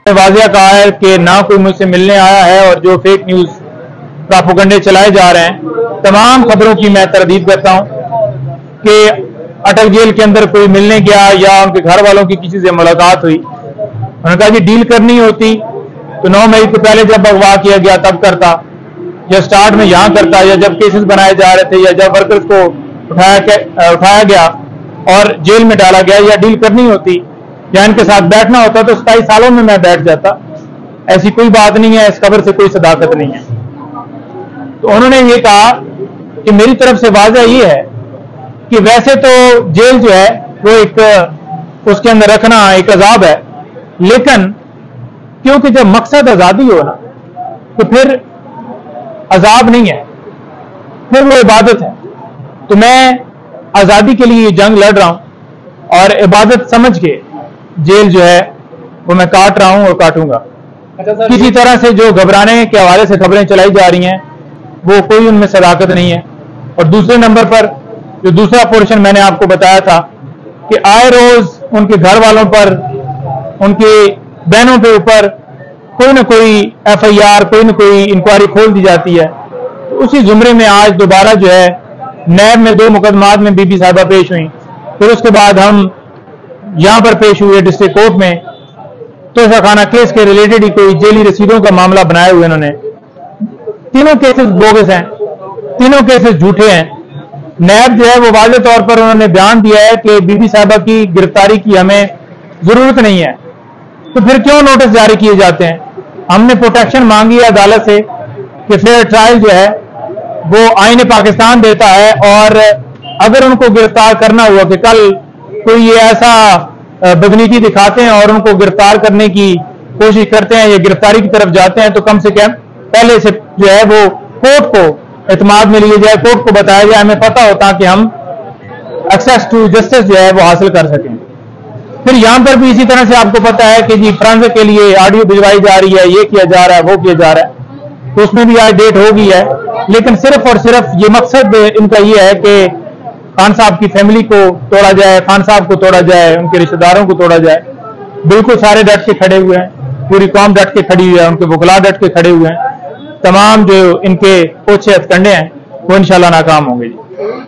वाज़िया कहा है कि ना कोई मुझसे मिलने आया है और जो फेक न्यूज प्रोपेगेंडे चलाए जा रहे हैं, तमाम खबरों की मैं तरदीद करता हूं कि अटक जेल के अंदर कोई मिलने गया या उनके घर वालों की किसी से मुलाकात हुई। उन्होंने कहा जी डील करनी होती तो 9 मई को पहले जब अगवा किया गया तब करता, या स्टार्ट में यहां करता, या जब केसेस बनाए जा रहे थे, या जब वर्कर्स को उठाया गया और जेल में डाला गया, या डील करनी होती या इनके साथ बैठना होता तो 27 सालों में मैं बैठ जाता। ऐसी कोई बात नहीं है, इस खबर से कोई सदाकत नहीं है। तो उन्होंने ये कहा कि मेरी तरफ से वाज़ा ये है कि वैसे तो जेल जो है वो एक उसके अंदर रखना एक अजाब है, लेकिन क्योंकि जब मकसद आजादी हो ना तो फिर अजाब नहीं है, फिर वो इबादत है। तो मैं आजादी के लिए जंग लड़ रहा हूं और इबादत समझ के जेल जो है वो मैं काट रहा हूं और काटूंगा। किसी तरह से जो घबराने के हवाले से खबरें चलाई जा रही हैं वो कोई उनमें सदाकत नहीं है। और दूसरे नंबर पर जो दूसरा पोर्शन मैंने आपको बताया था कि आए रोज उनके घर वालों पर, उनके बहनों के ऊपर कोई ना कोई FIR, कोई ना कोई इंक्वायरी खोल दी जाती है। तो उसी जुमरे में आज दोबारा जो है नैब में 2 मुकदमात में बीबी साहिबा पेश हुई, फिर उसके बाद हम यहां पर पेश हुए डिस्ट्रिक्ट कोर्ट में। तोहफा खाना केस के रिलेटेड ही कोई जेली रसीदों का मामला बनाए हुए इन्होंने। तीनों केसेस बोगस हैं, तीनों केसेस झूठे हैं। नैब जो है वो वाज़े तौर पर उन्होंने बयान दिया है कि बीबी साहिबा की गिरफ्तारी की हमें जरूरत नहीं है, तो फिर क्यों नोटिस जारी किए जाते हैं? हमने प्रोटेक्शन मांगी है अदालत से कि फेयर ट्रायल जो है वो आईन पाकिस्तान देता है, और अगर उनको गिरफ्तार करना हुआ कि कल कोई ये ऐसा बदनीति दिखाते हैं और उनको गिरफ्तार करने की कोशिश करते हैं या गिरफ्तारी की तरफ जाते हैं, तो कम से कम पहले से जो है वो कोर्ट को एतमाद में लिए जाए, कोर्ट को बताया जाए, हमें पता होता कि हम एक्सेस टू जस्टिस जो है वो हासिल कर सकें। फिर यहां पर भी इसी तरह से आपको पता है कि जी फ्रांस के लिए ऑडियो भिजवाई जा रही है, ये किया जा रहा है, वो किया जा रहा है, तो उसमें भी आज डेट हो गई है। लेकिन सिर्फ और सिर्फ ये मकसद इनका ये है कि खान साहब की फैमिली को तोड़ा जाए, खान साहब को तोड़ा जाए, उनके रिश्तेदारों को तोड़ा जाए। बिल्कुल सारे डट के खड़े हुए हैं, पूरी कौम डट के खड़ी हुई है, उनके वकला डट के खड़े हुए हैं। तमाम जो इनके ओछे हथकंडे हैं वो इंशाल्लाह नाकाम होंगे।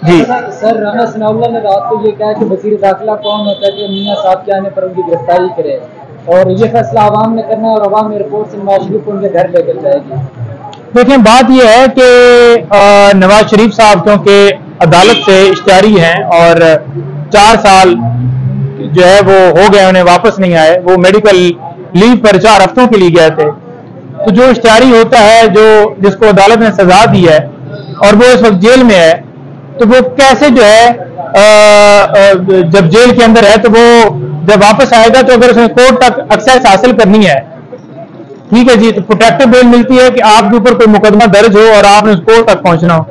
जी सर, राना सनाउल्लाह ने रात को ये कहा कि वज़ीर दाखिला कौन होता है कि मियां साहब के आने पर उनकी गिरफ्तारी करे, और ये फैसला आवाम ने करना है और आवाम एयरपोर्ट से नवाज शरीफ को उनके घर लेकर जाएगी। देखिए बात यह है कि नवाज शरीफ साहब क्योंकि अदालत से इश्तिहारी हैं और 4 साल जो है वो हो गए, उन्हें वापस नहीं आए, वो मेडिकल लीव पर 4 हफ्तों के लिए गए थे। तो जो इश्तिहारी होता है, जो जिसको अदालत ने सजा दी है और वो इस वक्त जेल में है, तो वो कैसे जो है जब जेल के अंदर है तो वो जब वापस आएगा तो अगर उसने कोर्ट तक एक्सेस हासिल करनी है, ठीक है जी, तो प्रोटेक्टिव बेल मिलती है कि आपके ऊपर कोई मुकदमा दर्ज हो और आपने उस कोर्ट तक पहुंचना हो।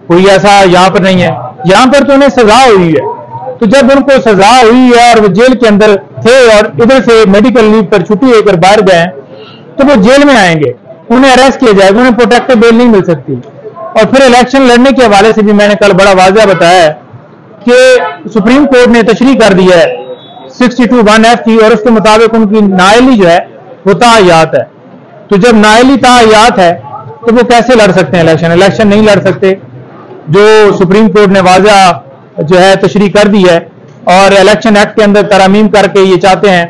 कोई ऐसा यहां पर नहीं है, यहां पर तो उन्हें सजा हुई है। तो जब उनको सजा हुई है और वो जेल के अंदर थे और इधर से मेडिकल लीव पर छुट्टी होकर बाहर गए तो वो जेल में आएंगे, उन्हें अरेस्ट किया जाएगा, उन्हें प्रोटेक्टिव बेल नहीं मिल सकती। और फिर इलेक्शन लड़ने के हवाले से भी मैंने कल बड़ा वाज़ेह बताया है कि सुप्रीम कोर्ट ने तशरीह कर दी है 62(1)(f) की, और उसके मुताबिक उनकी नाअहली जो है वो ताहयात है। तो जब नाअहली ताहयात है तो वो कैसे लड़ सकते हैं इलेक्शन नहीं लड़ सकते। जो सुप्रीम कोर्ट ने वाज़ेह जो है तशरीह कर दी है, और इलेक्शन एक्ट के अंदर तरमीम करके ये चाहते हैं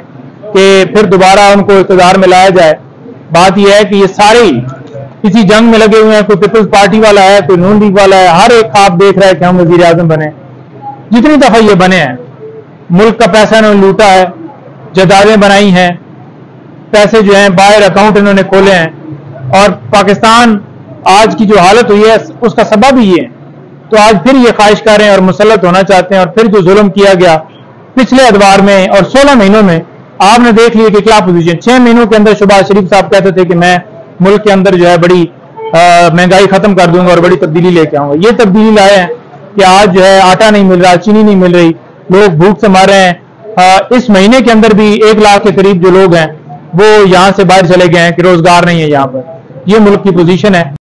कि फिर दोबारा उनको इक़्तिदार में लाया जाए। बात यह है कि ये सारे इसी जंग में लगे हुए हैं, कोई पीपल्स पार्टी वाला है, कोई नून लीग वाला है, हर एक ख्वाब देख रहा है कि हम वज़ीर आज़म बने। जितनी दफा ये बने हैं, मुल्क का पैसा इन्होंने लूटा है, जायदादें बनाई हैं, पैसे जो हैं बाहर अकाउंट इन्होंने खोले हैं, और पाकिस्तान आज की जो हालत हुई है उसका सबब ही ये है। तो आज फिर ये ख्वाहिश कर रहे हैं और मुसल्लत होना चाहते हैं, और फिर जो जुल्म किया गया पिछले अदवार में और 16 महीनों में आपने देख लिया कि क्या पोजीशन। 6 महीनों के अंदर शहबाज शरीफ साहब कहते थे कि मैं मुल्क के अंदर जो है बड़ी महंगाई खत्म कर दूंगा और बड़ी तब्दीली लेके आऊंगा। ये तब्दीली लाए हैं कि आज जो है आटा नहीं मिल रहा, चीनी नहीं मिल रही, लोग भूख से मर रहे हैं। इस महीने के अंदर भी 1 लाख के करीब जो लोग हैं वो यहाँ से बाहर चले गए हैं कि रोजगार नहीं है यहाँ पर। ये मुल्क की पोजीशन है।